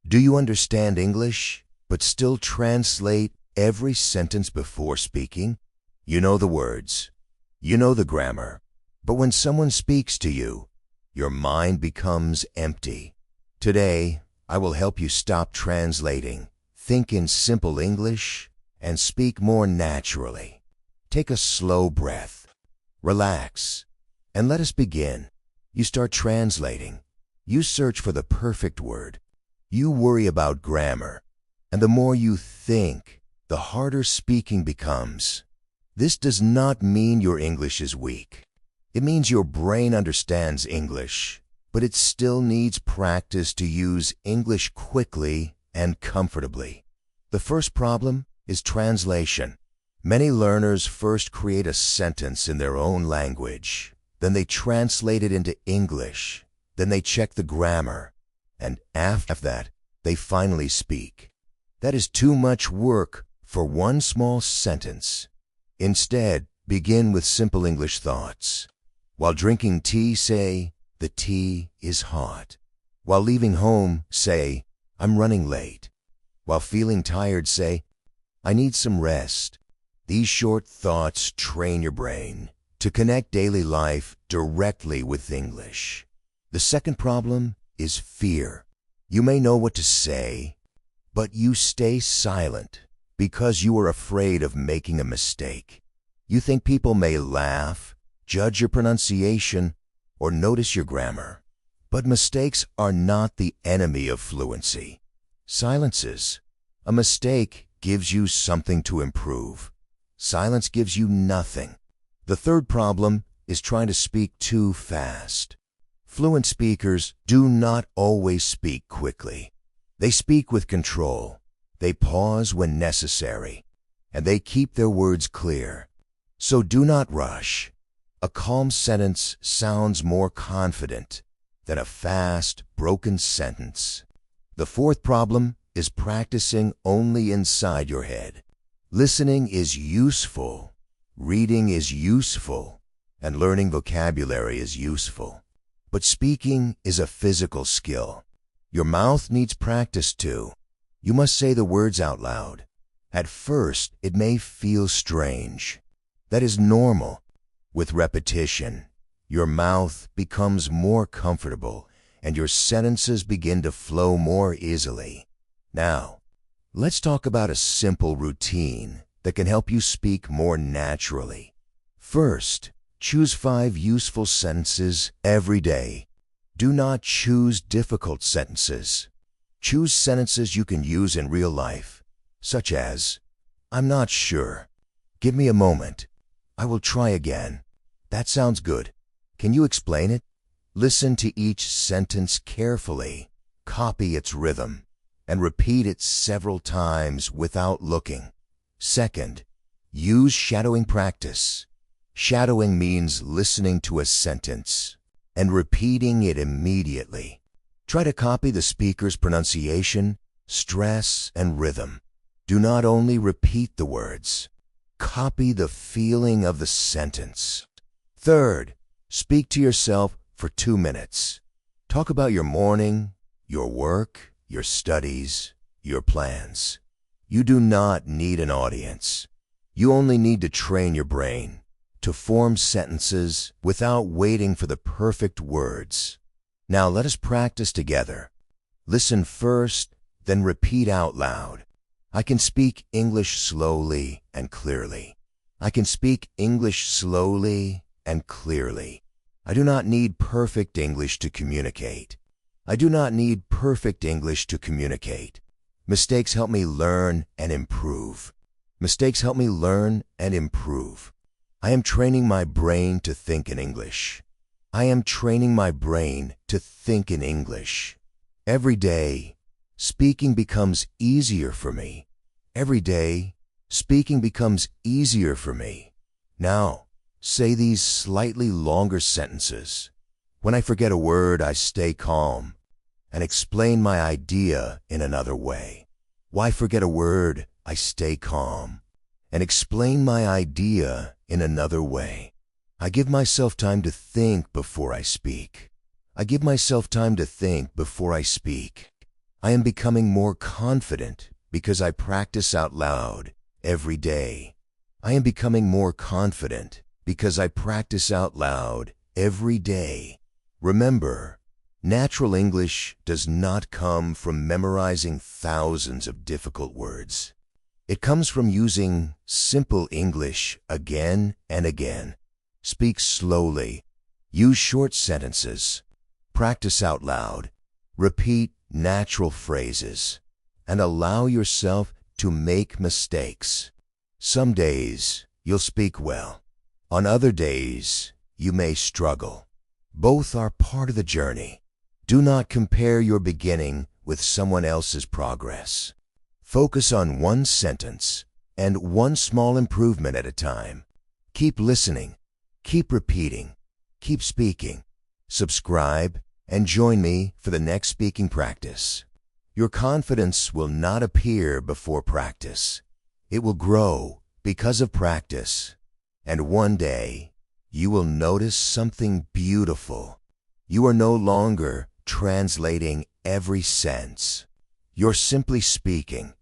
Do you understand English, but still translate every sentence before speaking? You know the words, you know the grammar, but when someone speaks to you, your mind becomes empty. Today, I will help you stop translating, think in simple English, and speak more naturally. Take a slow breath, relax, and let us begin. You start translating. You search for the perfect word. You worry about grammar. And the more you think, the harder speaking becomes. This does not mean your English is weak. It means your brain understands English, but it still needs practice to use English quickly and comfortably. The first problem is translation. Many learners first create a sentence in their own language, then they translate it into English, then they check the grammar, and after that, they finally speak. That is too much work for one small sentence. Instead, begin with simple English thoughts. While drinking tea, say, "The tea is hot." While leaving home, say, "I'm running late." While feeling tired, say, "I need some rest." These short thoughts train your brain to connect daily life directly with English. The second problem is fear. You may know what to say, but you stay silent because you are afraid of making a mistake. You think people may laugh, judge your pronunciation, or notice your grammar. But mistakes are not the enemy of fluency. Silence is. A mistake gives you something to improve. Silence gives you nothing. The third problem is trying to speak too fast. Fluent speakers do not always speak quickly. They speak with control. They pause when necessary, and they keep their words clear. So do not rush. A calm sentence sounds more confident than a fast, broken sentence. The fourth problem is practicing only inside your head. Listening is useful, reading is useful, and learning vocabulary is useful. But speaking is a physical skill. Your mouth needs practice too. You must say the words out loud. At first, it may feel strange. That is normal. With repetition, your mouth becomes more comfortable and your sentences begin to flow more easily. Now, let's talk about a simple routine that can help you speak more naturally. First, choose 5 useful sentences every day. Do not choose difficult sentences. Choose sentences you can use in real life, such as, "I'm not sure. Give me a moment. I will try again. That sounds good. Can you explain it?" Listen to each sentence carefully, copy its rhythm, and repeat it several times without looking. Second, use shadowing practice. Shadowing means listening to a sentence and repeating it immediately. Try to copy the speaker's pronunciation, stress, and rhythm. Do not only repeat the words. Copy the feeling of the sentence. Third, speak to yourself for 2 minutes. Talk about your morning, your work, your studies, your plans. You do not need an audience. You only need to train your brain to form sentences without waiting for the perfect words. Now let us practice together. Listen first, then repeat out loud. I can speak English slowly and clearly. I can speak English slowly and clearly. I do not need perfect English to communicate. I do not need perfect English to communicate. Mistakes help me learn and improve. Mistakes help me learn and improve. I am training my brain to think in English. I am training my brain to think in English. Every day, speaking becomes easier for me. Every day, speaking becomes easier for me. Now, say these slightly longer sentences. When I forget a word, I stay calm and explain my idea in another way. Why forget a word? I stay calm and explain my idea in another way. I give myself time to think before I speak. I give myself time to think before I speak. I am becoming more confident because I practice out loud every day. I am becoming more confident because I practice out loud every day. Remember, natural English does not come from memorizing thousands of difficult words. It comes from using simple English again and again. Speak slowly. Use short sentences. Practice out loud. Repeat natural phrases. And allow yourself to make mistakes. Some days you'll speak well. On other days you may struggle. Both are part of the journey. Do not compare your beginning with someone else's progress. Focus on one sentence and one small improvement at a time. Keep listening, keep repeating, keep speaking. Subscribe and join me for the next speaking practice. Your confidence will not appear before practice. It will grow because of practice. And one day, you will notice something beautiful. You are no longer translating every sense. You're simply speaking.